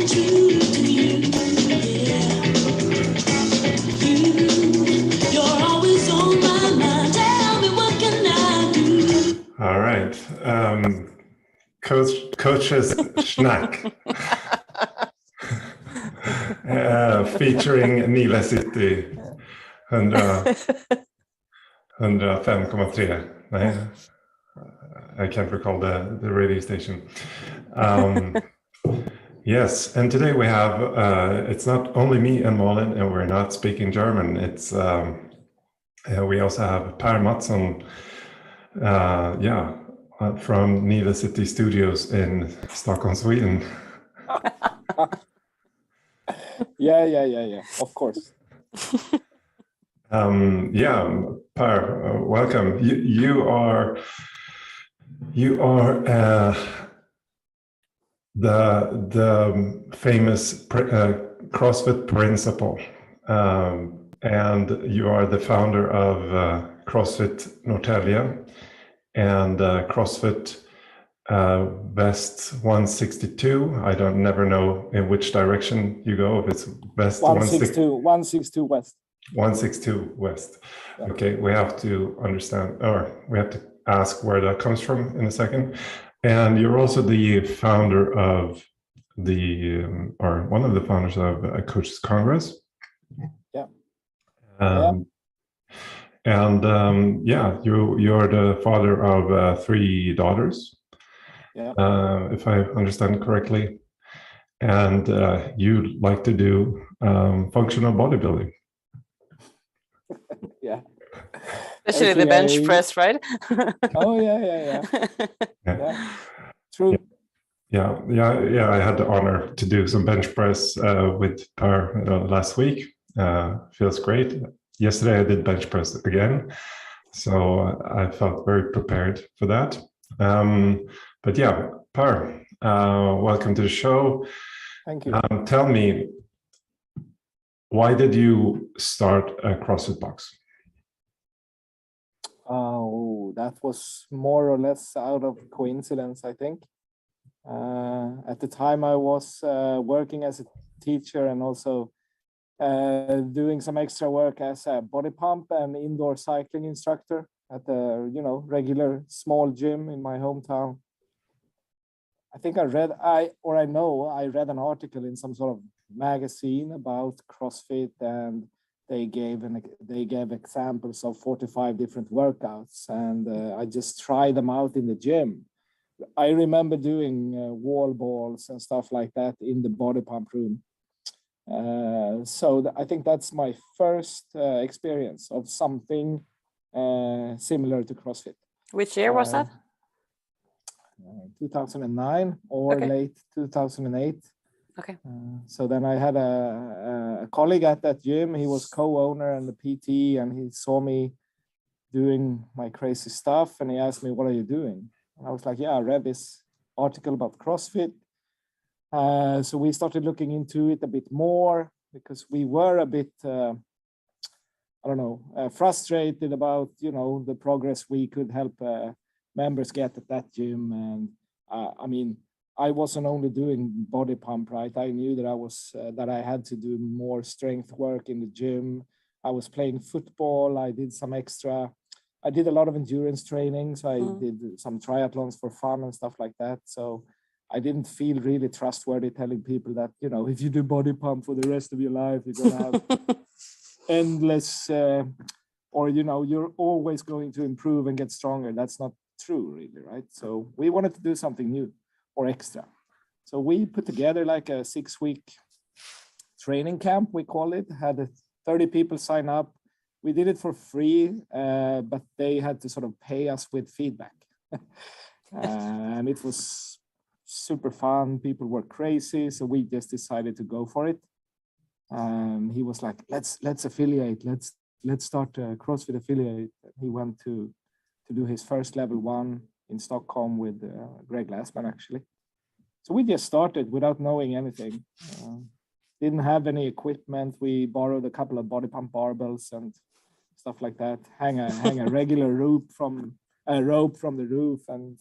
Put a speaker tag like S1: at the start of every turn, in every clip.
S1: true to you. Yeah. You're always on my mind. Tell me what can I do? All right. Coach's Snack. Featuring Nile City 105,3. I can't recall the radio station. Yes, and today we have, it's not only me and Malin, and we're not speaking German. It's we also have Per Mattsson, from Nile City Studios in Stockholm, Sweden.
S2: Yeah. Of course.
S1: Per, welcome. You are the famous CrossFit principal, and you are the founder of CrossFit Norrtälje and CrossFit West 162. I don't never know in which direction you go, if it's West
S2: 162 West.
S1: 162 West.
S2: Yeah.
S1: Okay, we have to understand, or we have to ask where that comes from in a second. And you're also the founder of or one of the founders of Coaches Congress.
S2: Yeah.
S1: You're the father of 3 daughters.
S2: Yeah.
S1: If I understand correctly. And you like to do functional bodybuilding.
S2: Yeah.
S3: Especially the bench press, right?
S2: Oh yeah. True.
S1: Yeah. I had the honor to do some bench press with Per last week. Feels great. Yesterday I did bench press again, so I felt very prepared for that. But yeah, Per, welcome to the show.
S2: Thank you.
S1: Tell me, why did you start a CrossFit box?
S2: Oh, that was more or less out of coincidence, I think. At the time I was working as a teacher and also doing some extra work as a body pump and indoor cycling instructor at a regular small gym in my hometown. I think I read an article in some sort of magazine about CrossFit, and they gave examples of 45 different workouts, and I just tried them out in the gym. I remember doing wall balls and stuff like that in the body pump room. I think that's my first experience of something similar to CrossFit.
S3: Which year was that?
S2: 2009 or late 2008.
S3: Okay.
S2: So then I had a colleague at that gym. He was co-owner and the PT, and he saw me doing my crazy stuff, and he asked me, "What are you doing?" And I was like, "Yeah, I read this article about CrossFit." So we started looking into it a bit more because we were a bit, frustrated about, the progress we could help members get at that gym. And I wasn't only doing body pump, right? I knew that that I had to do more strength work in the gym. I was playing football. I did a lot of endurance training. So I did some triathlons for fun and stuff like that. So I didn't feel really trustworthy telling people that, if you do body pump for the rest of your life, you're going to have endless, you're always going to improve and get stronger. That's not true, really, right? So we wanted to do something new or extra. So we put together like a 6-week training camp, we call it, had 30 people sign up. We did it for free, but they had to sort of pay us with feedback. And it was super fun. People were crazy. So we just decided to go for it. He was like, let's affiliate. Let's start a CrossFit affiliate. He went to do his first level 1 in Stockholm with Greg Glassman, actually. So we just started without knowing anything. Didn't have any equipment. We borrowed a couple of body pump barbells and stuff like that. Hang a regular rope from the roof and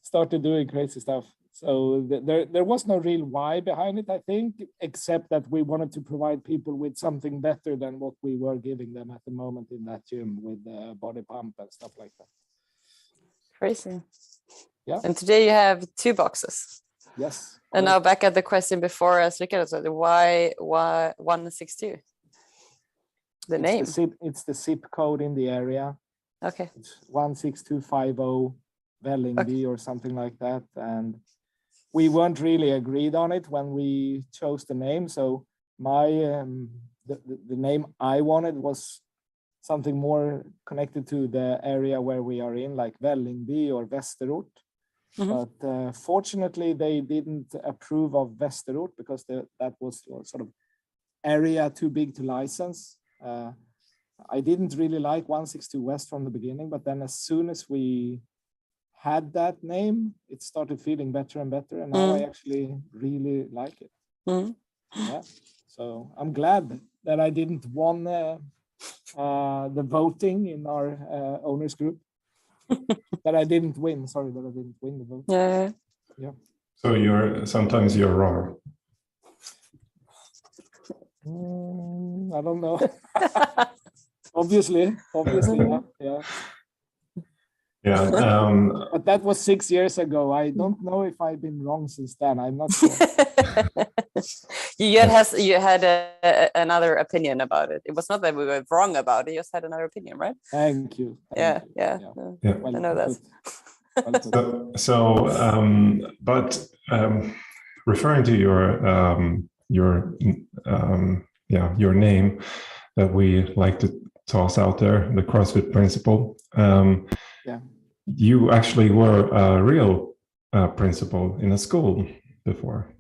S2: started doing crazy stuff. So there was no real why behind it, I think, except that we wanted to provide people with something better than what we were giving them at the moment in that gym with body pump and stuff like that.
S3: Crazy.
S2: Yeah.
S3: And today you have 2 boxes.
S2: Yes.
S3: And now back at the question before, as Rickard said, why 162? The name.
S2: It's the zip code in the area.
S3: Okay.
S2: It's 16250 Vällingby or something like that. And we weren't really agreed on it when we chose the name. So my the name I wanted was something more connected to the area where we are in, like Vällingby or Västerort. But fortunately, they didn't approve of Västerort because that was sort of area too big to license. I didn't really like 162 West from the beginning, but then as soon as we had that name, it started feeling better and better, and now I actually really like it. Yeah, so I'm glad that I didn't won the voting in our owners group. That I didn't win. Sorry, that I didn't win the vote. Yeah.
S1: So sometimes you're wrong.
S2: I don't know. obviously, yeah.
S1: Yeah.
S2: But that was 6 years ago. I don't know if I've been wrong since then. I'm not sure.
S3: You had another opinion about it. It was not that we were wrong about it. You just had another opinion, right?
S2: Thank you.
S3: Yeah.
S2: Well,
S3: I know that.
S1: But referring to your name that we like to toss out there, the CrossFit principle. You actually were a real principal in a school before.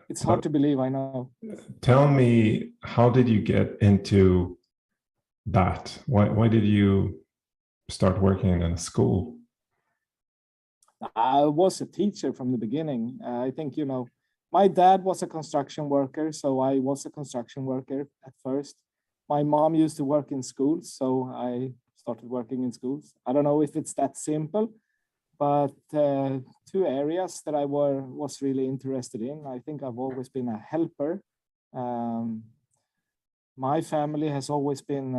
S2: It's hard to believe, I know.
S1: Tell me, how did you get into that? Why did you start working in a school?
S2: I was a teacher from the beginning. I think, my dad was a construction worker, so I was a construction worker at first. My mom used to work in schools, so I started working in schools. I don't know if it's that simple, but 2 areas that I was really interested in. I think I've always been a helper. My family has always been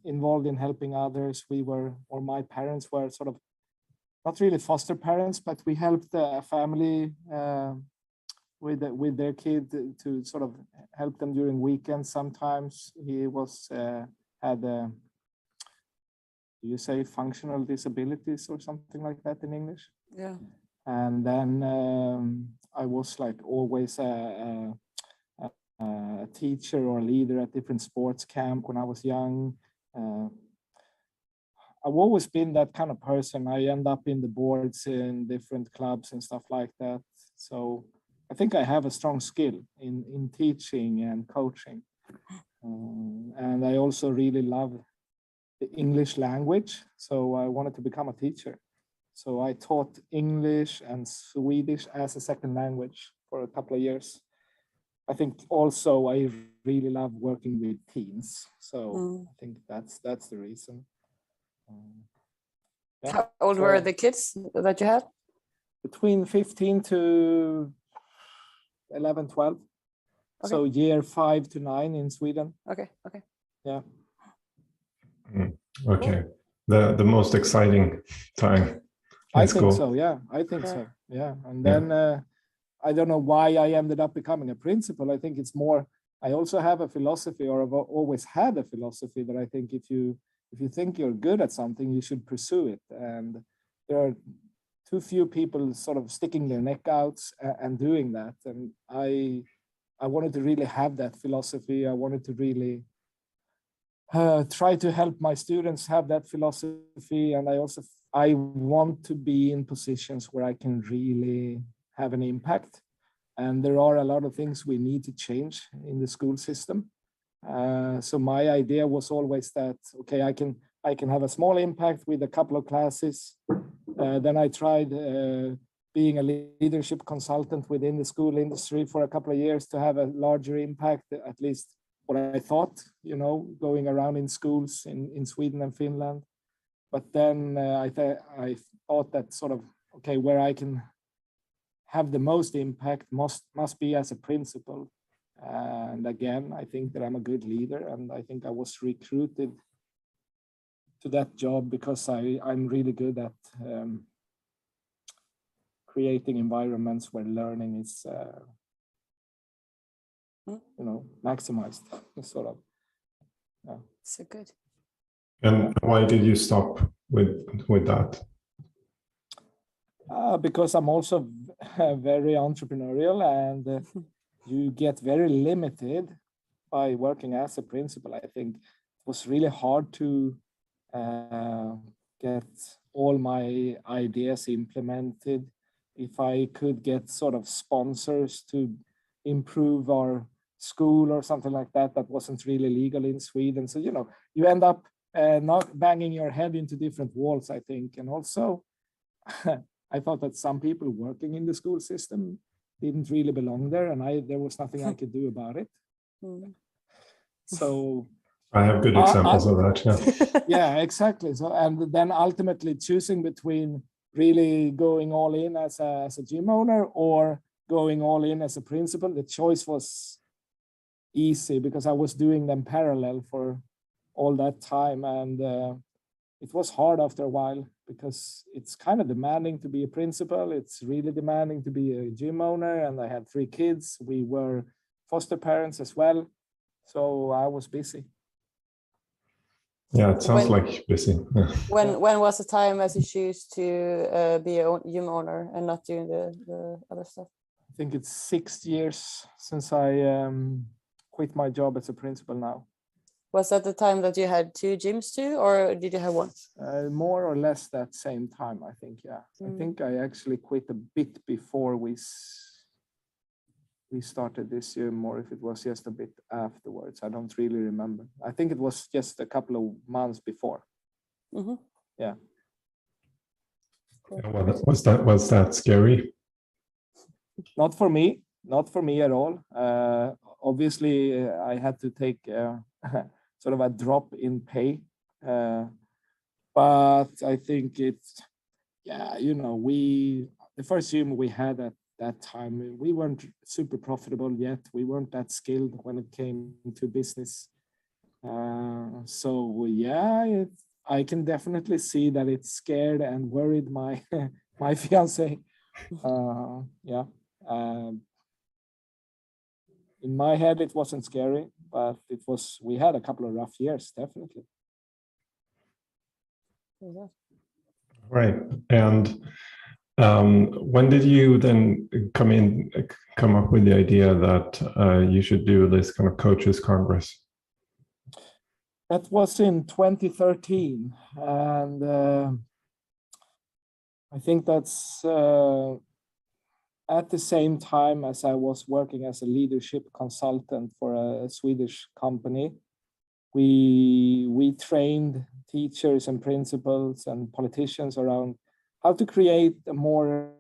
S2: involved in helping others. My parents were sort of not really foster parents, but we helped a family with their kid to sort of help them during weekends. Sometimes he had do you say functional disabilities or something like that in English?
S3: Yeah.
S2: And then I was like always a teacher or leader at different sports camp when I was young. I've always been that kind of person. I end up in the boards in different clubs and stuff like that. So I think I have a strong skill in teaching and coaching. And I also really love the English language. So I wanted to become a teacher. So I taught English and Swedish as a second language for a couple of years. I think also I really love working with teens. So I think that's the reason.
S3: How old were the kids that you had?
S2: Between 15 to 11, 12. Okay. So year 5 to 9 in Sweden.
S3: Okay.
S2: Yeah.
S1: Okay. The most exciting time.
S2: I think so. Yeah. I think so. Yeah. And then I don't know why I ended up becoming a principal. I think it's more, I also have a philosophy, or I've always had a philosophy that I think if you think you're good at something, you should pursue it. And there are too few people sort of sticking their neck out and doing that. And I wanted to really have that philosophy. I wanted to really try to help my students have that philosophy. And I want to be in positions where I can really have an impact. And there are a lot of things we need to change in the school system. So my idea was always that, okay, I can have a small impact with a couple of classes. Then I tried being a leadership consultant within the school industry for a couple of years to have a larger impact, at least what I thought, going around in schools in Sweden and Finland. But then I thought that sort of okay, where I can have the most impact must be as a principal. And again, I think that I'm a good leader, and I think I was recruited to that job because I'm really good at creating environments where learning is, maximized, sort of. Yeah.
S3: So good.
S1: And why did you stop with that?
S2: Because I'm also very entrepreneurial, and you get very limited by working as a principal. I think it was really hard to get all my ideas implemented. If I could get sort of sponsors to improve our school or something like that, that wasn't really legal in Sweden. So, you end up not banging your head into different walls, I think. And also, I thought that some people working in the school system didn't really belong there, and there was nothing I could do about it. So
S1: I have good examples of that. Yeah.
S2: yeah, exactly. So, and then ultimately choosing between really going all in as a gym owner or going all in as a principal, the choice was easy because I was doing them parallel for all that time, and it was hard after a while because it's kind of demanding to be a principal. It's really demanding to be a gym owner, and I had 3 kids. We were foster parents as well, so I was busy.
S1: Yeah, it sounds like busy. Yeah.
S3: When was the time as you choose to be a gym owner and not doing the other stuff?
S2: I think it's 6 years since I quit my job as a principal now.
S3: Was that the time that you had 2 gyms too, or did you have one?
S2: More or less that same time, I think. Yeah, I think I actually quit a bit before we started this gym, or if it was just a bit afterwards. I don't really remember. I think it was just a couple of months before. Yeah.
S1: Was that scary?
S2: Not for me at all. Obviously, I had to take sort of a drop in pay, but I think it's, the first gym we had at that time, we weren't super profitable yet. We weren't that skilled when it came to business. So yeah, I can definitely see that it scared and worried my my fiance. Yeah. In my head, it wasn't scary, but we had a couple of rough years, definitely.
S1: Right. And when did you then come up with the idea that you should do this kind of coaches congress?
S2: That was in 2013, and I think that's at the same time as I was working as a leadership consultant for a Swedish company. We trained teachers and principals and politicians around how to create a more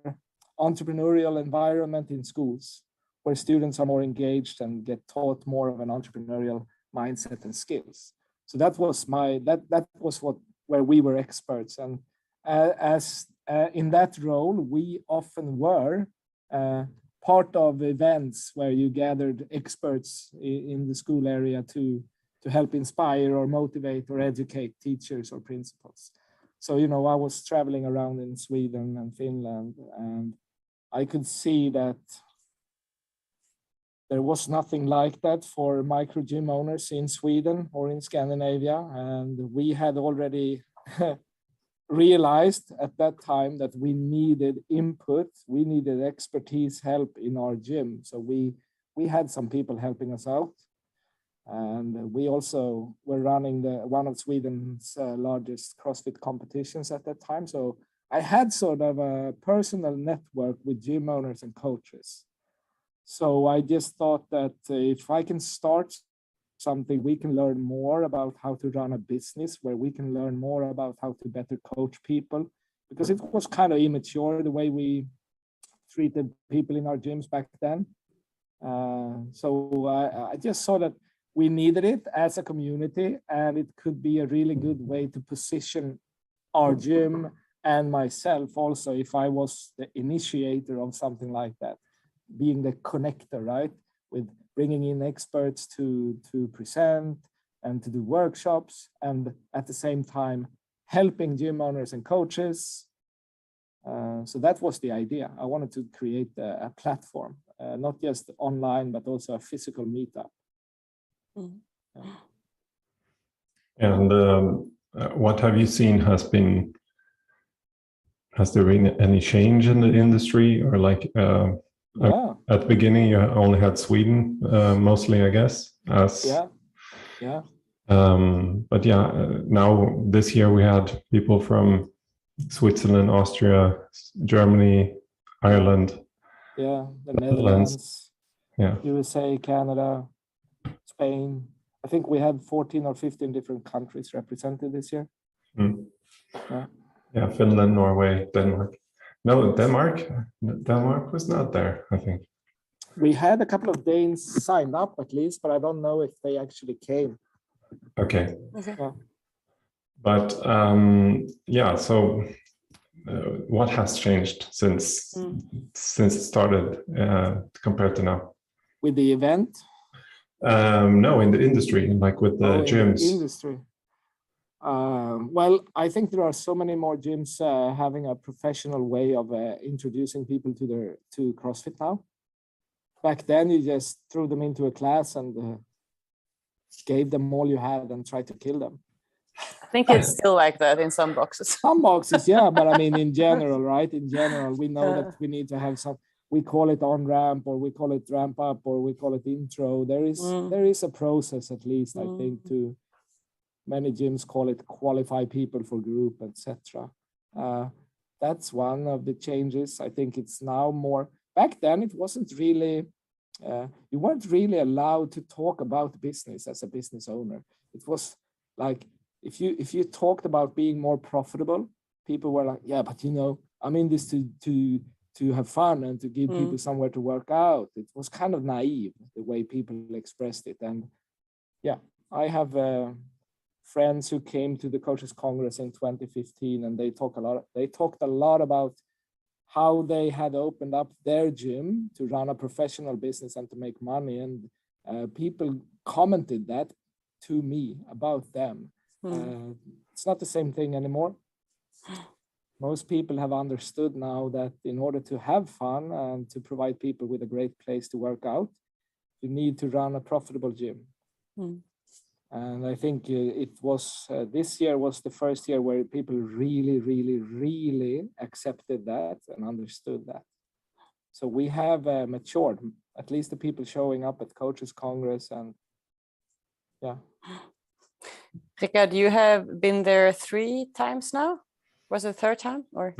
S2: entrepreneurial environment in schools where students are more engaged and get taught more of an entrepreneurial mindset and skills. So that was where we were experts, and as in that role, we often were part of events where you gathered experts in the school area to help inspire or motivate or educate teachers or principals. So, I was traveling around in Sweden and Finland, and I could see that there was nothing like that for micro gym owners in Sweden or in Scandinavia. And we had already realized at that time that we needed input, we needed expertise, help in our gym. So we had some people helping us out. And we also were running one of Sweden's largest CrossFit competitions at that time. So I had sort of a personal network with gym owners and coaches. So I just thought that if I can start something, we can learn more about how to run a business, where we can learn more about how to better coach people, because it was kind of immature the way we treated people in our gyms back then. So I just saw that we needed it as a community, and it could be a really good way to position our gym and myself also, if I was the initiator of something like that, being the connector, right? With bringing in experts to present and to do workshops, and at the same time helping gym owners and coaches. So that was the idea. I wanted to create a platform, not just online, but also a physical meetup.
S3: Mm.
S2: Yeah.
S1: And what have you seen has there been any change in the industry, or like
S2: Yeah.
S1: at the beginning you only had Sweden mostly, I guess, as
S2: Yeah.
S1: but yeah, now this year we had people from Switzerland, Austria, Germany, Ireland,
S2: Yeah, the Netherlands,
S1: yeah,
S2: USA, Canada, Spain. I think we had 14 or 15 different countries represented this year.
S1: Mm.
S2: Yeah.
S1: Yeah, Finland, Norway, Denmark. No, Denmark was not there, I think.
S2: We had a couple of Danes signed up at least, but I don't know if they actually came.
S1: Okay.
S2: Yeah.
S1: But yeah, so what has changed since it started compared to now?
S2: With the event?
S1: No, in the industry, like with the gyms.
S2: In the industry. Well, I think there are so many more gyms having a professional way of introducing people to CrossFit now. Back then, you just threw them into a class and gave them all you had and tried to kill them.
S3: I think it's still like that in some boxes.
S2: Some boxes, yeah, but I mean, in general, right? In general, we know that we need to have some. We call it on ramp, or we call it ramp up, or we call it intro. There is a process, at least, I think, to. Many gyms call it qualify people for group, etc. That's one of the changes. I think it's now more. Back then, it wasn't really. You weren't really allowed to talk about business as a business owner. It was like if you talked about being more profitable, people were like, "Yeah, but I'm in this to have fun and to give people somewhere to work out." It was kind of naive the way people expressed it, and yeah, I have. Friends who came to the Coaches Congress in 2015, and they talked a lot about how they had opened up their gym to run a professional business and to make money, and people commented that to me about them. It's not the same thing anymore. Most people have understood now that in order to have fun and to provide people with a great place to work out, you need to run a profitable gym. And I think it was this year was the first year where people really, really, really accepted that and understood that. So we have matured, at least the people showing up at Coaches Congress, and yeah.
S3: Rickard, you have been there 3 times now? Was it the 3rd time, or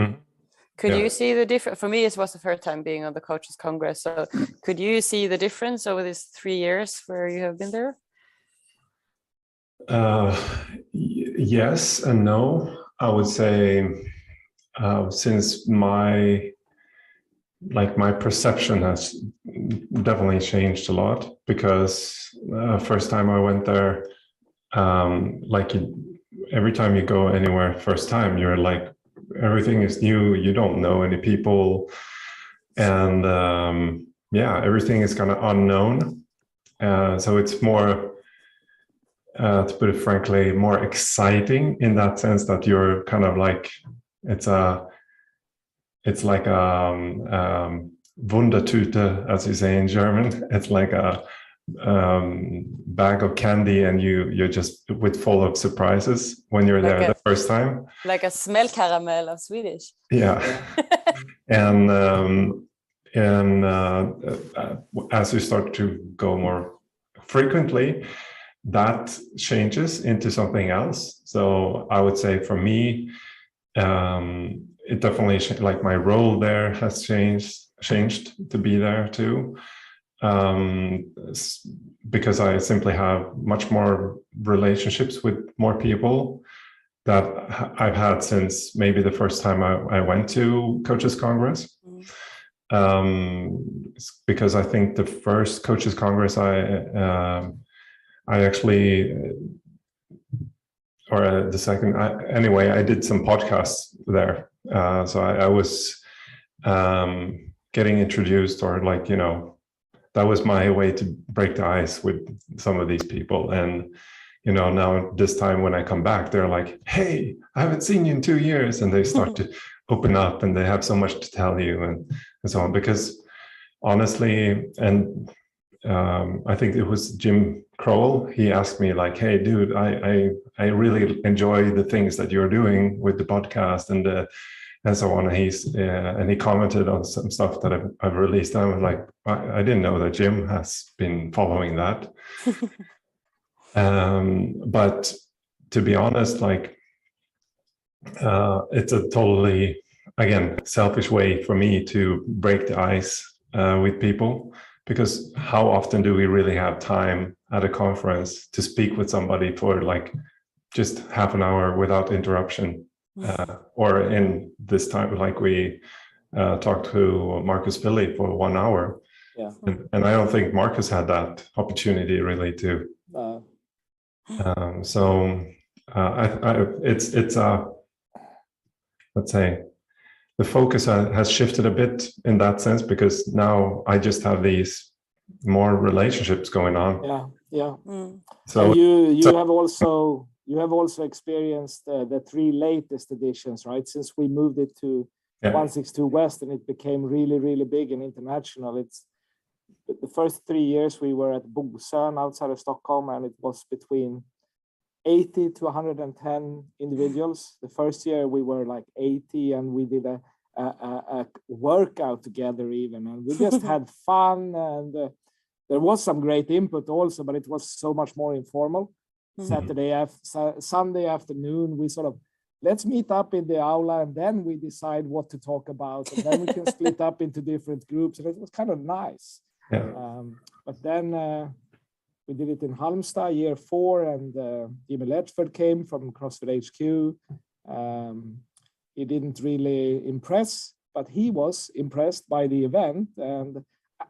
S3: could you see the difference? For me, it was the 3rd time being on the Coaches Congress. So could you see the difference over these 3 years where you have been there?
S1: Yes and no. I would say since my perception has definitely changed a lot, because first time I went there, every time you go anywhere first time, you're like, everything is new, you don't know any people, and everything is kind of unknown, so it's more to put it frankly, more exciting in that sense that you're kind of like, it's like a Wundertüte, as you say in German. It's like a bag of candy, and you're just full of surprises when you're there the first time.
S3: Like a smällkaramell of Swedish.
S1: Yeah. And as you start to go more frequently, that changes into something else. So I would say for me, it definitely like my role there has changed to be there too, because I simply have much more relationships with more people that I've had since maybe the first time I went to Coaches Congress. Because I think the first Coaches Congress I actually, or the second, anyway, I did some podcasts there So I was getting introduced, or like, that was my way to break the ice with some of these people. And now this time when I come back, they're like, hey, I haven't seen you in 2 years. And they start to open up, and they have so much to tell you and so on. Because honestly, and I think it was Jim Crowell, he asked me like, hey, dude, I really enjoy the things that you're doing with the podcast and so on. And he commented on some stuff that I've released. And I was like, I didn't know that Jim has been following that. But to be honest, like, it's a totally, again, selfish way for me to break the ice with people, because how often do we really have time at a conference to speak with somebody for like just half an hour without interruption? Or in this time, like we talked to Marcus Philly for 1 hour.
S2: Yeah.
S1: And I don't think Marcus had that opportunity really to. It's let's say the focus has shifted a bit in that sense, because now I just have these more relationships going on.
S2: Yeah.
S1: So
S2: you have also experienced the 3 latest editions, right? Since we moved it to 162 West, and it became really, really big and international. It's the first 3 years we were at Mattsson outside of Stockholm, and it was between 80 to 110 individuals. The first year we were like 80, and we did a workout together even, and we just had fun, and there was some great input also, but it was so much more informal. Sunday afternoon, we sort of, let's meet up in the aula, and then we decide what to talk about, and then we can split up into different groups, and it was kind of nice. But then we did it in Halmstad year 4, and Jimmy Ledford came from CrossFit HQ. He didn't really impress, but he was impressed by the event and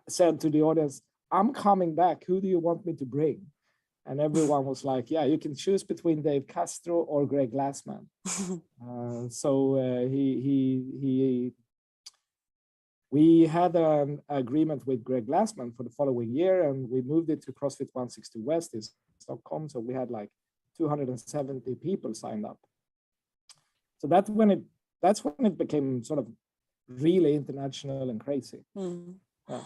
S2: said to the audience, I'm coming back. Who do you want me to bring? And everyone was like, yeah, you can choose between Dave Castro or Greg Glassman. We had an agreement with Greg Glassman for the following year, and we moved it to CrossFit 162 West in Stockholm. So we had like 270 people signed up. So that's when it became sort of really international and crazy. Yeah.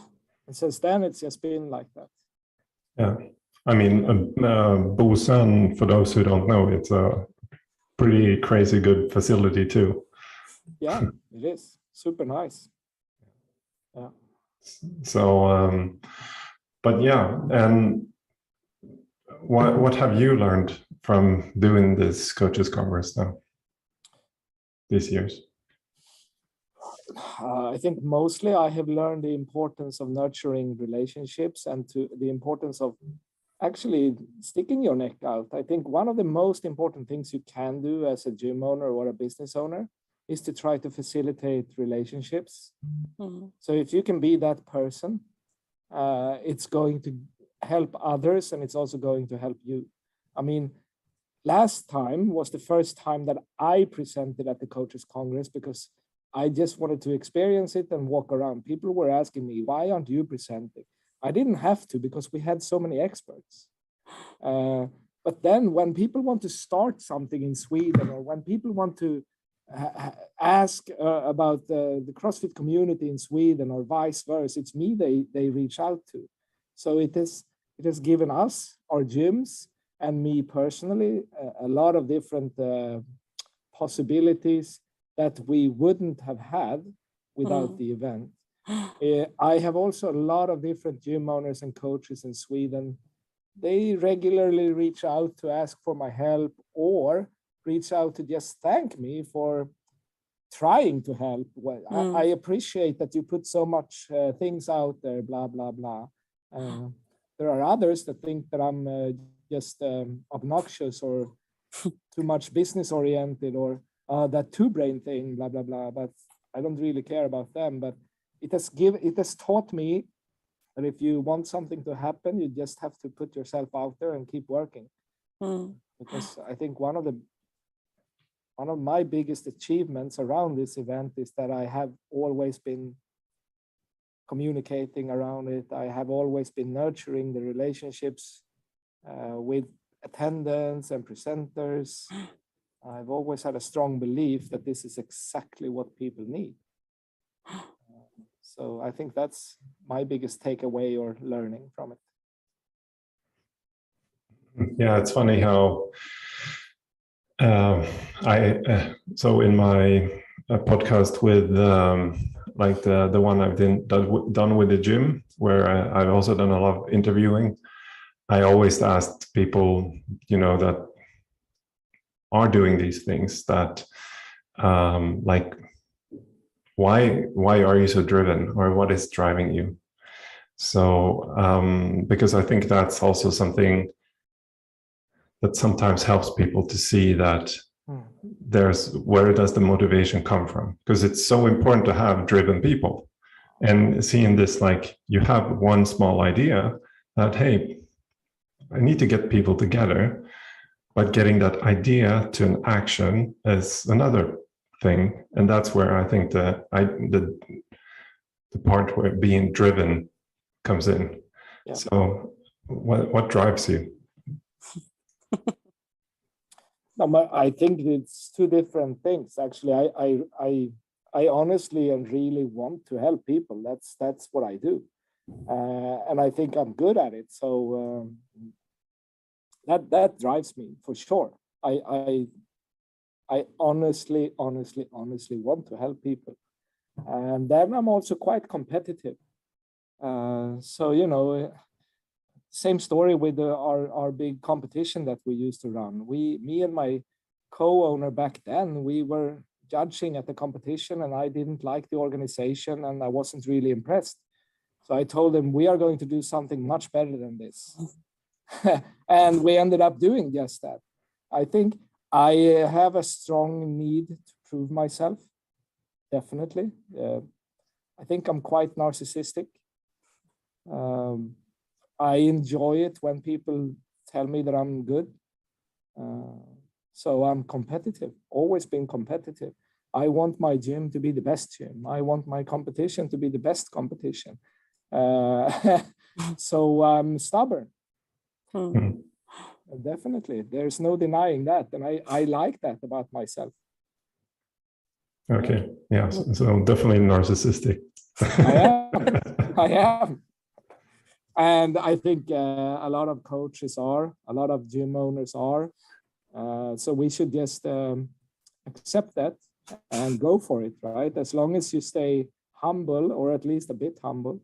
S2: And since then, it's just been like that.
S1: Yeah. I mean, Busan, for those who don't know, it's a pretty crazy good facility too.
S2: Yeah, it is. Super nice. Yeah.
S1: So, but yeah, and what have you learned from doing this coaches conference now these years?
S2: I think mostly I have learned the importance of nurturing relationships, and to the importance of actually sticking your neck out. I think one of the most important things you can do as a gym owner or a business owner is to try to facilitate relationships. So if you can be that person, it's going to help others, and it's also going to help you. I mean, last time was the first time that I presented at the Coaches Congress, because I just wanted to experience it and walk around. People were asking me, why aren't you presenting? I didn't have to, because we had so many experts. But then when people want to start something in Sweden, or when people want to ask about the CrossFit community in Sweden, or vice versa, it's me they reach out to. So it has given us, our gyms, and me personally, a lot of different possibilities that we wouldn't have had without the event. I have also a lot of different gym owners and coaches in Sweden. They regularly reach out to ask for my help, or reach out to just thank me for trying to help. Well, I appreciate that you put so much things out there, blah, blah, blah. There are others that think that I'm just obnoxious, or too much business oriented, or that two-brain thing, blah, blah, blah. But I don't really care about them. But it has taught me that if you want something to happen, you just have to put yourself out there and keep working. Because I think one of the one of my biggest achievements around this event is that I have always been communicating around it. I have always been nurturing the relationships with attendants and presenters. I've always had a strong belief that this is exactly what people need. So I think that's my biggest takeaway or learning from it.
S1: Yeah, it's funny how so in my podcast with like the one I've done with the gym, where I've also done a lot of interviewing, I always asked people, that are doing these things, that like, why are you so driven, or what is driving you? So because I think that's also something that sometimes helps people to see that where does the motivation come from? Because it's so important to have driven people, and seeing this, like, you have one small idea that, hey, I need to get people together, but getting that idea to an action is another thing. And that's where I think the part where being driven comes in. Yeah. So what drives you?
S2: No, I think it's two different things. Actually, I honestly and really want to help people. That's what I do, and I think I'm good at it. So that drives me for sure. I honestly want to help people, and then I'm also quite competitive. So same story with our big competition that we used to run. Me and my co-owner back then, we were judging at the competition, and I didn't like the organization, and I wasn't really impressed. So I told him, we are going to do something much better than this. And we ended up doing just that. I think I have a strong need to prove myself, definitely. I think I'm quite narcissistic. I enjoy it when people tell me that I'm good. So I'm competitive, always been competitive. I want my gym to be the best gym. I want my competition to be the best competition. So I'm stubborn. Definitely, there's no denying that. And I like that about myself.
S1: Okay, yeah, so definitely narcissistic.
S2: I am. And I think a lot of coaches are, a lot of gym owners are. So we should just accept that and go for it, right? As long as you stay humble, or at least a bit humble.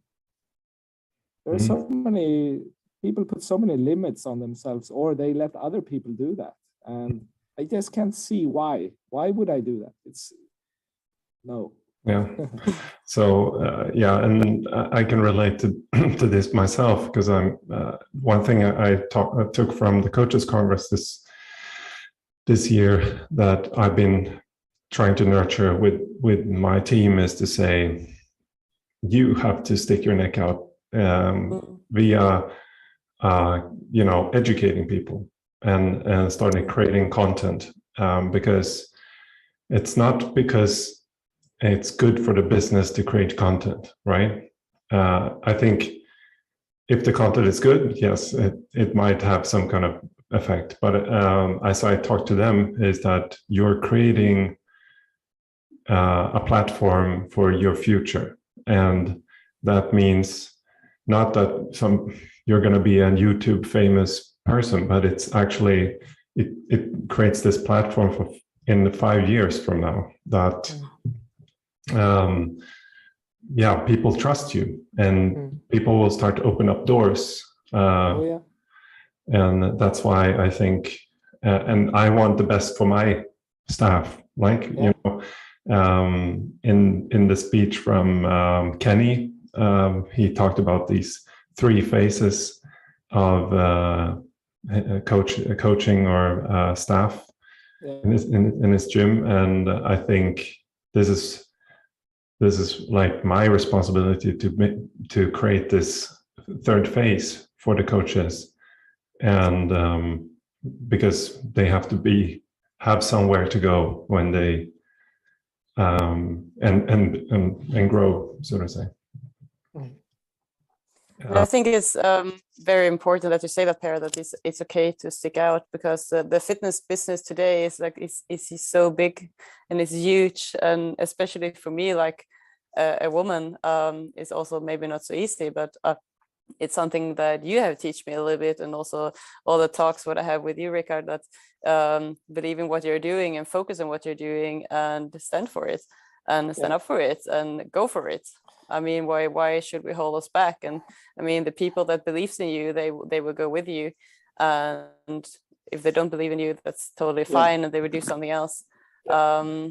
S2: There are so many people put so many limits on themselves, or they let other people do that. And I just can't see why. Why would I do that? It's no.
S1: Yeah. So yeah, and I can relate to this myself, because I'm one thing I took from the Coaches Congress this year that I've been trying to nurture with my team is to say, you have to stick your neck out via educating people and starting creating content, because it's not because it's good for the business to create content, right? I think if the content is good, yes, it might have some kind of effect. But as I talk to them, is that you're creating a platform for your future. And that means not that you're going to be a YouTube famous person, but it's actually, it creates this platform for in the 5 years from now that people trust you, and people will start to open up doors. And that's why I think, and I want the best for my staff. Like, in the speech from Kenny, he talked about these 3 phases of coaching or staff in his gym, and I think this is like my responsibility to create this 3rd phase for the coaches, and because they have to be have somewhere to go when they and grow, so to say.
S3: I think it's very important that you say that, Per, that it's okay to stick out, because the fitness business today is like it's so big and it's huge, and especially for me, like a woman, is also maybe not so easy, but it's something that you have teach me a little bit, and also all the talks what I have with you, Rikard, that believe in what you're doing and focus on what you're doing and stand for it and stand up for it and go for it. I mean, why should we hold us back? And I mean, the people that believes in you, they will go with you, and if they don't believe in you, that's totally fine, and they would do something else. I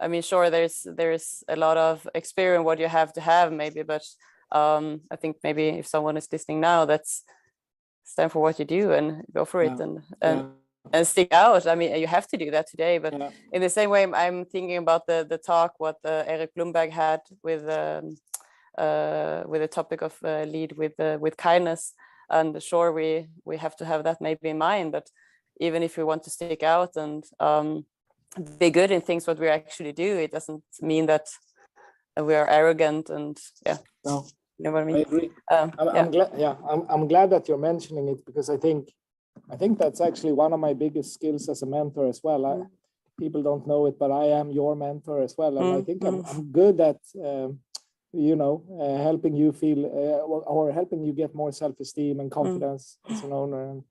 S3: mean, sure, there's a lot of experience what you have to have maybe, but I think maybe if someone is listening now, that's stand for what you do and go for it and stick out. I mean, you have to do that today, but in the same way, I'm thinking about the talk what Erik Blomberg had with the topic of lead with kindness, and sure, we have to have that maybe in mind. But even if we want to stick out and be good in things what we actually do, it doesn't mean that we are arrogant and
S2: no.
S3: You know what I mean?
S2: I agree. I'm glad. Yeah, I'm glad that you're mentioning it, because I think that's actually one of my biggest skills as a mentor as well. People don't know it, but I am your mentor as well, and I think I'm good at helping you feel or helping you get more self-esteem and confidence as an owner. And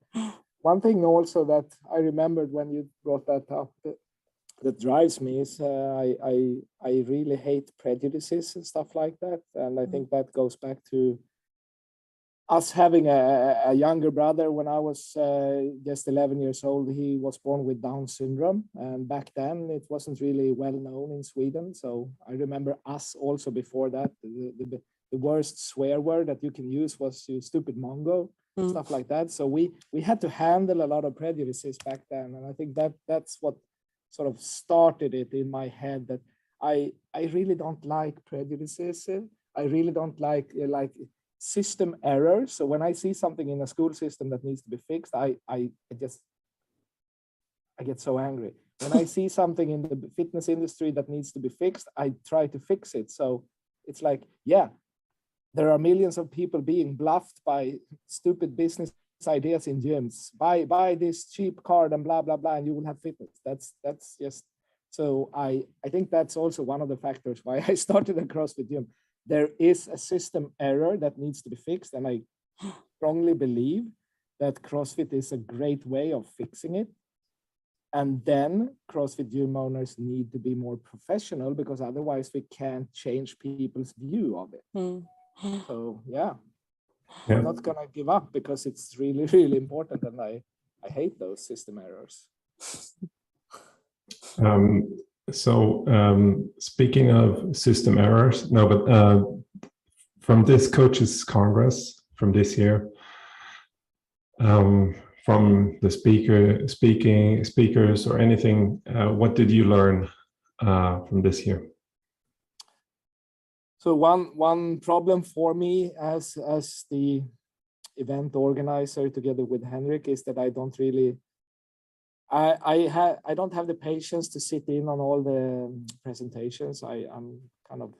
S2: one thing also that I remembered when you brought that up that drives me is I really hate prejudices and stuff like that, and I think that goes back to us having a younger brother. When I was just 11 years old, he was born with Down syndrome, and back then it wasn't really well known in Sweden. So I remember us also before that, the worst swear word that you can use was "you stupid Mongo," stuff like that. So we had to handle a lot of prejudices back then, and I think that's what sort of started it in my head, that I really don't like prejudices. I really don't like system errors. So when I see something in a school system that needs to be fixed, I get so angry. When I see something in the fitness industry that needs to be fixed, I try to fix it. So it's like, there are millions of people being bluffed by stupid business ideas in gyms. Buy this cheap card and blah blah blah, and you will have fitness. That's just so. I think that's also one of the factors why I started a CrossFit gym. There is a system error that needs to be fixed, and I strongly believe that CrossFit is a great way of fixing it. And then CrossFit gym owners need to be more professional, because otherwise we can't change people's view of it. So I'm not gonna give up, because it's really, really important, and I hate those system errors.
S1: Speaking of system errors, from this coaches congress from this year, from the speakers or anything, what did you learn from this year?
S2: So one problem for me as the event organizer together with Henrik is that I don't really I don't have the patience to sit in on all the presentations. I'm kind of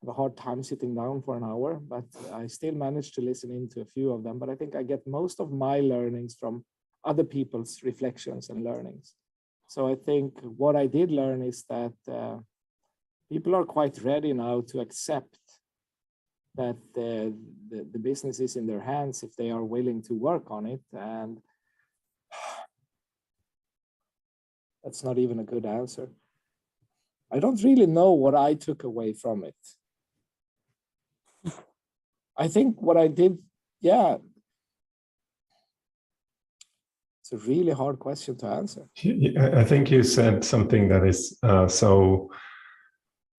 S2: have a hard time sitting down for an hour, but I still manage to listen into a few of them. But I think I get most of my learnings from other people's reflections and learnings. So I think what I did learn is that people are quite ready now to accept that the business is in their hands if they are willing to work on it. And that's not even a good answer. I don't really know what I took away from it. I think what I did, it's a really hard question to answer.
S1: I think you said something that is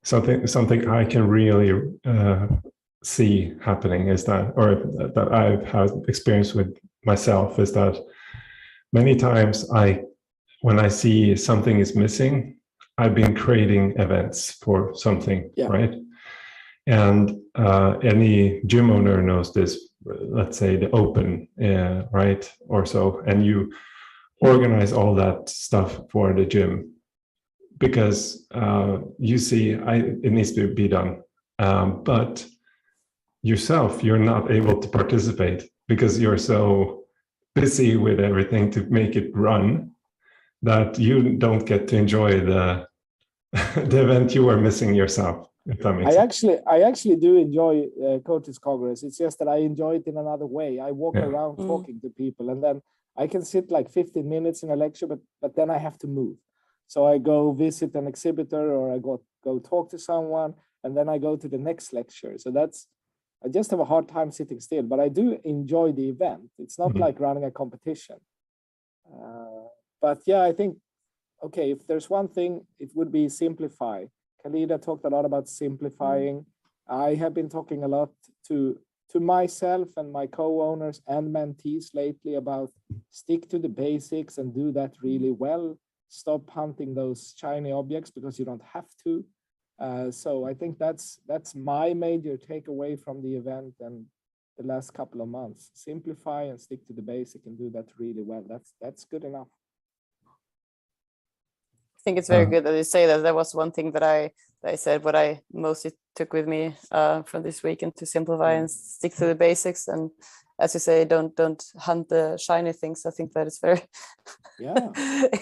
S1: something I can really see happening is that, or that I've had experience with myself, is that many times when I see something is missing, I've been creating events for something, right? And any gym owner knows this, let's say the open, right? Or so, and you organize all that stuff for the gym, because you see, it needs to be done, but yourself, you're not able to participate because you're so busy with everything to make it run that you don't get to enjoy the the event you are missing yourself, if that makes sense.
S2: I actually do enjoy Coaches Congress. It's just that I enjoy it in another way. I walk around talking to people, and then I can sit like 15 minutes in a lecture, but then I have to move. So I go visit an exhibitor, or I go talk to someone, and then I go to the next lecture. So I just have a hard time sitting still, but I do enjoy the event. It's not like running a competition. But yeah, I think, okay, if there's one thing, it would be simplify. Khalida talked a lot about simplifying. I have been talking a lot to myself and my co-owners and mentees lately about stick to the basics and do that really well. Stop hunting those shiny objects because you don't have to. So I think that's my major takeaway from the event and the last couple of months. Simplify and stick to the basic and do that really well. That's good enough.
S3: I think it's very good that you say that. That was one thing that I said, what I mostly took with me from this weekend, to simplify and stick to the basics. And as you say, don't hunt the shiny things. I think that is very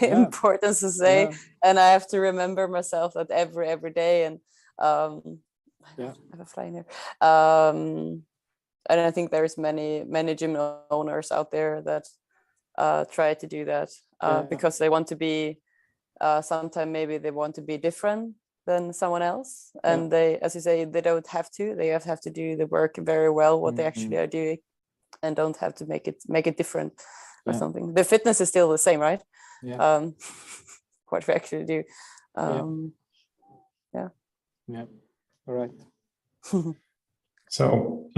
S3: important to say. Yeah. And I have to remember myself that every day. And I have a fly in here. And I think there's many gym owners out there that try to do that because they want to be. Sometimes maybe they want to be different than someone else, and they, as you say, they don't have to. They have to do the work very well, what they actually are doing, and don't have to make it different or something. The fitness is still the same, right? What we actually do. All
S2: right.
S1: So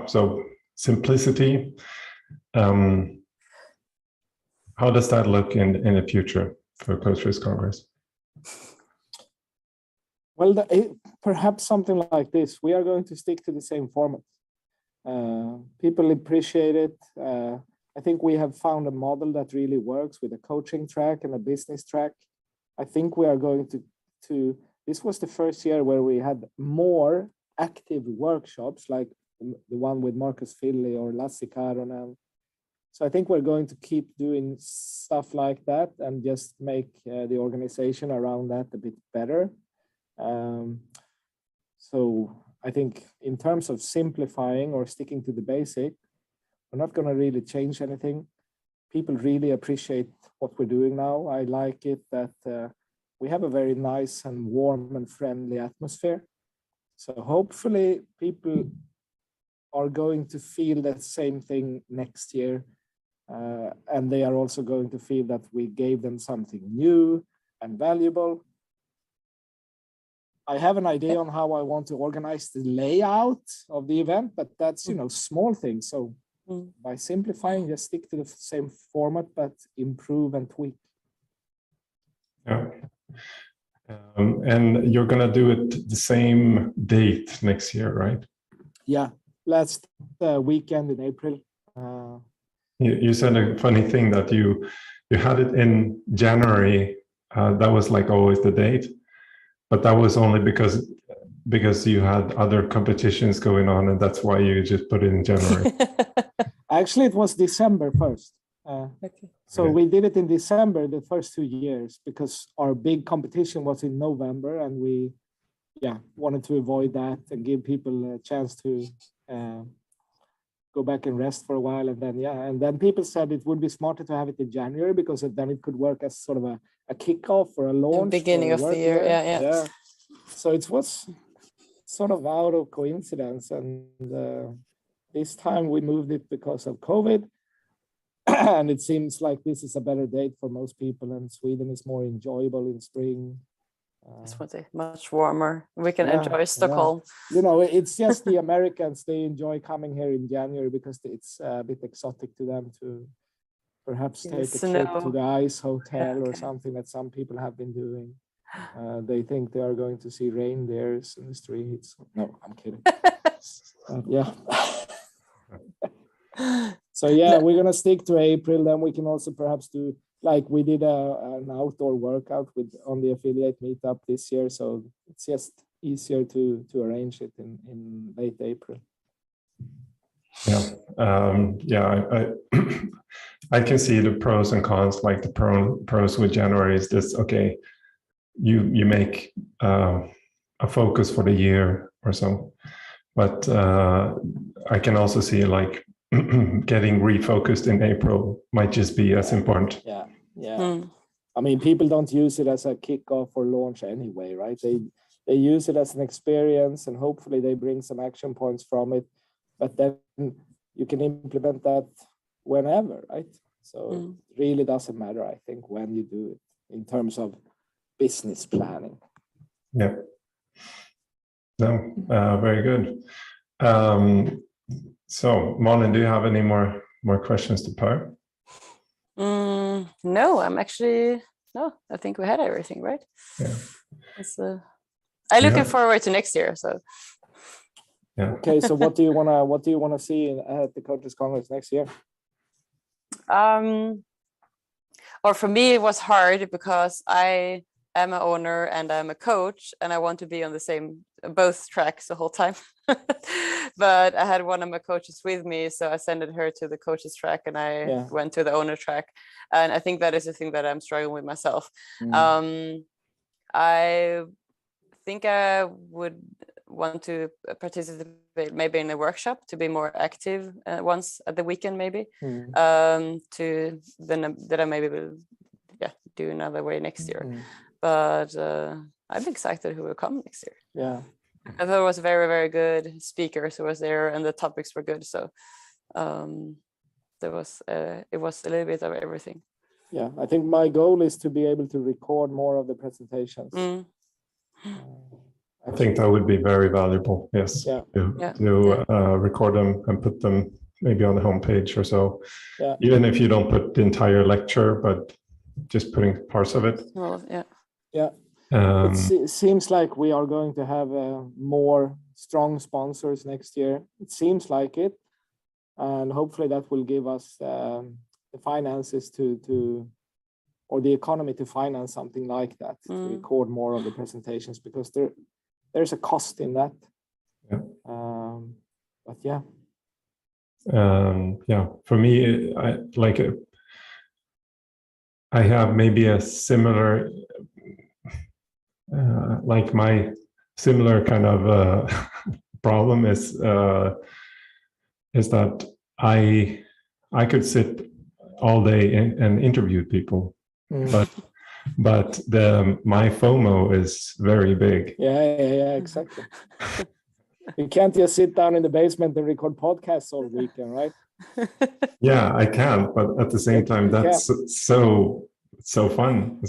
S1: so simplicity. How does that look in the future for Coaches Congress?
S2: Well, perhaps something like this. We are going to stick to the same format. People appreciate it. I think we have found a model that really works with a coaching track and a business track. I think we are going to this was the first year where we had more active workshops, like the one with Marcus Philly or Lassi Karonen. So I think we're going to keep doing stuff like that and just make the organization around that a bit better. So I think in terms of simplifying or sticking to the basic, we're not going to really change anything. People really appreciate what we're doing now. I like it that we have a very nice and warm and friendly atmosphere. So hopefully people are going to feel that same thing next year. And they are also going to feel that we gave them something new and valuable. I have an idea on how I want to organize the layout of the event, but that's, small things. So by simplifying, just stick to the same format, but improve and tweak.
S1: Yeah. And you're going to do it the same date next year, right? Yeah.
S2: Last weekend in April.
S1: You said a funny thing that you had it in January. That was like always the date, but that was only because you had other competitions going on, and that's why you just put it in January.
S2: Actually, it was December 1st. So we did it in December the first 2 years because our big competition was in November, and we wanted to avoid that and give people a chance to go back and rest for a while. And then people said it would be smarter to have it in January because then it could work as sort of a kickoff or a launch.
S3: Beginning of the year, yeah.
S2: So it was sort of out of coincidence. And this time we moved it because of COVID. And it seems like this is a better date for most people, and Sweden is more enjoyable in spring.
S3: It's much warmer. We can enjoy Stockholm.
S2: It's just the Americans, they enjoy coming here in January because it's a bit exotic to them to perhaps take a trip to the ice hotel or something that some people have been doing. They think they are going to see reindeers in the streets. No, I'm kidding. So yeah, we're gonna stick to April. Then we can also perhaps do like we did an outdoor workout on the affiliate meetup this year. So it's just easier to arrange it in late April.
S1: Yeah, I can see the pros and cons. Like the pros with January is this: okay, you make a focus for the year or so, but I can also see like getting refocused in April might just be as important.
S2: Yeah. I mean, people don't use it as a kickoff or launch anyway, right? They use it as an experience, and hopefully they bring some action points from it. But then you can implement that whenever, right? So it really doesn't matter, I think, when you do it in terms of business planning.
S1: Yeah. No, very good. So, Malin, do you have any more questions to Per?
S3: No, I think we had everything, right?
S1: Yeah.
S3: I'm looking forward to next year. So.
S1: Yeah.
S2: Okay, so what do you wanna see at the Coaches Congress next year?
S3: Or for me, it was hard because I am an owner and I'm a coach, and I want to be on both tracks the whole time. But I had one of my coaches with me, so I sent her to the coaches track, and I went to the owner track. And I think that is the thing that I'm struggling with myself. I think I would want to participate maybe in a workshop to be more active once at the weekend, maybe to then that I maybe will do another way next year. But I'm excited who will come next year.
S2: Yeah,
S3: I thought it was very, very good speakers who was there, and the topics were good. So it was a little bit of everything.
S2: Yeah, I think my goal is to be able to record more of the presentations.
S1: I think that would be very valuable. Yes.
S2: Yeah.
S1: To record them and put them maybe on the homepage or so.
S2: Yeah.
S1: Even if you don't put the entire lecture, but just putting parts of it.
S3: Well, yeah.
S2: Yeah. It seems like we are going to have more strong sponsors next year. It seems like it, and hopefully that will give us the finances or the economy to finance something like that, to record more of the presentations, because there's a cost in that.
S1: Yeah.
S2: But yeah.
S1: For me, I have maybe a similar, like my similar kind of problem is that I could sit all day and interview people, but my FOMO is very big.
S2: Yeah, exactly. You can't just sit down in the basement and record podcasts all weekend, right?
S1: Yeah, I can, but at the same time, that's so fun.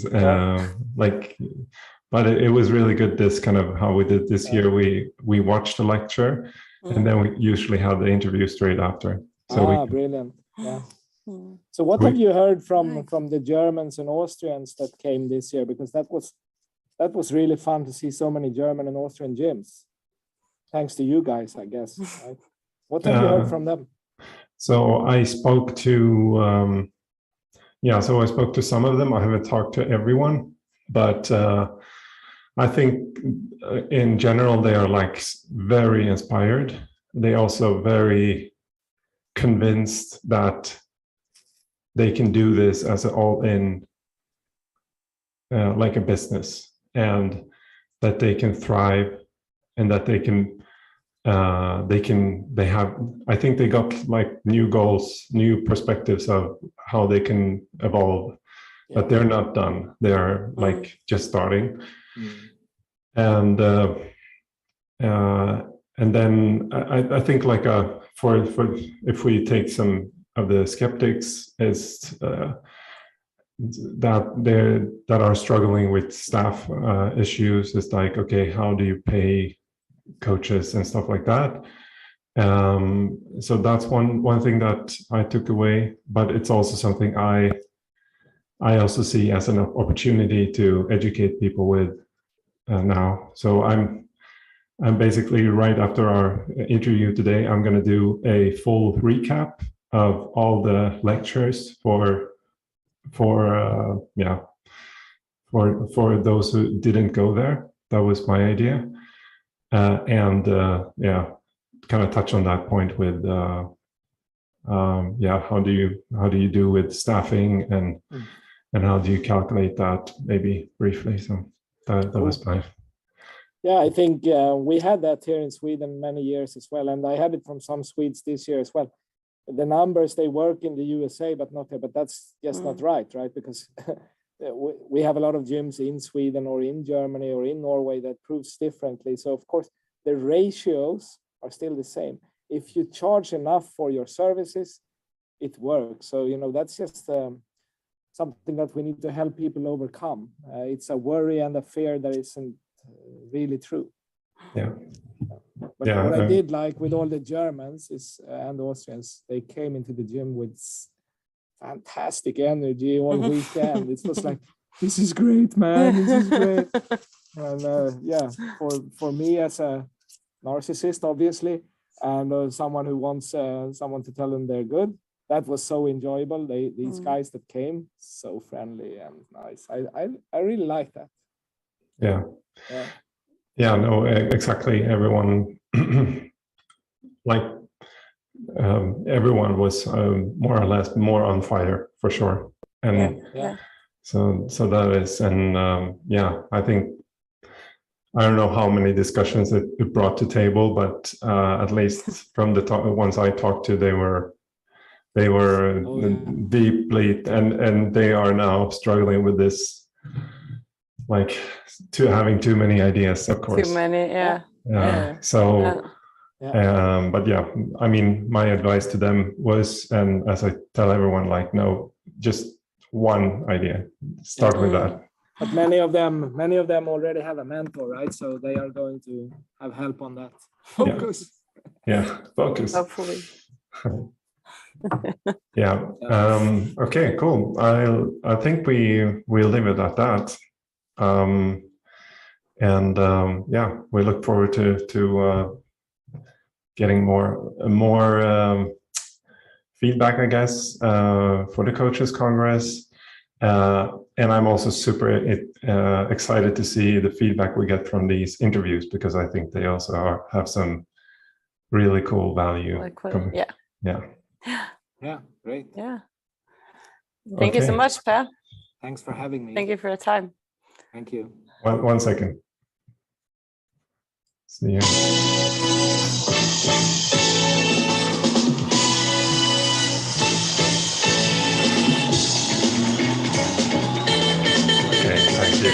S1: But it was really good. This kind of how we did this year. We watched the lecture, and then we usually had the interview straight after. So
S2: brilliant. Yeah. So what have you heard from the Germans and Austrians that came this year? Because that was really fun to see so many German and Austrian gyms. Thanks to you guys, I guess. Right? What have you heard from them?
S1: So I spoke to some of them. I haven't talked to everyone, but I think in general they are like very inspired. They also very convinced that they can do this as an all-in, like a business, and that they can thrive, and that they have, I think they got like new goals, new perspectives of how they can evolve, but they're not done. They are like just starting. And then I think like for if we take some of the skeptics is that are struggling with staff issues, is like, okay, how do you pay coaches and stuff like that? So that's one thing that I took away, but it's also something I also see as an opportunity to educate people with now. So I'm basically, right after our interview today, I'm going to do a full recap of all the lectures for those who didn't go there. That was my idea, and kind of touch on that point with how do you do with staffing and how do you calculate that, maybe briefly. So that was fine.
S2: Yeah, I think we had that here in Sweden many years as well, and I had it from some Swedes this year as well. The numbers, they work in the USA, but not here. But that's just not right? Because we have a lot of gyms in Sweden or in Germany or in Norway that proves differently. So of course, the ratios are still the same. If you charge enough for your services, it works. So, that's just something that we need to help people overcome. It's a worry and a fear that isn't really true.
S1: Yeah.
S2: But what I did like with all the Germans and Austrians, they came into the gym with fantastic energy all weekend. It was like, this is great, man. This is great. And for me as a narcissist, obviously, and someone who wants someone to tell them they're good, that was so enjoyable. These guys that came, so friendly and nice. I really like that.
S1: Yeah, no, exactly. Everyone, everyone was more or less more on fire for sure. And so that is, and I think, I don't know how many discussions it brought to table, but at least from the ones I talked to, they were deeply, and they are now struggling with this, like having too many ideas, of course.
S3: Too many,
S1: but I mean, my advice to them was, and as I tell everyone, like, no, just one idea, start with that.
S2: But many of them already have a mentor, right? So they are going to have help on that. Focus.
S1: Focus.
S3: Hopefully.
S1: Okay, cool. I think we'll leave it at that. We look forward to getting more feedback, I guess, for the Coaches Congress. And I'm also super excited to see the feedback we get from these interviews, because I think they also have some really cool value.
S2: Yeah, great.
S3: Yeah. Thank you so much, Per.
S2: Thanks for having me.
S3: Thank you for your time.
S2: Thank you.
S1: One second. See you.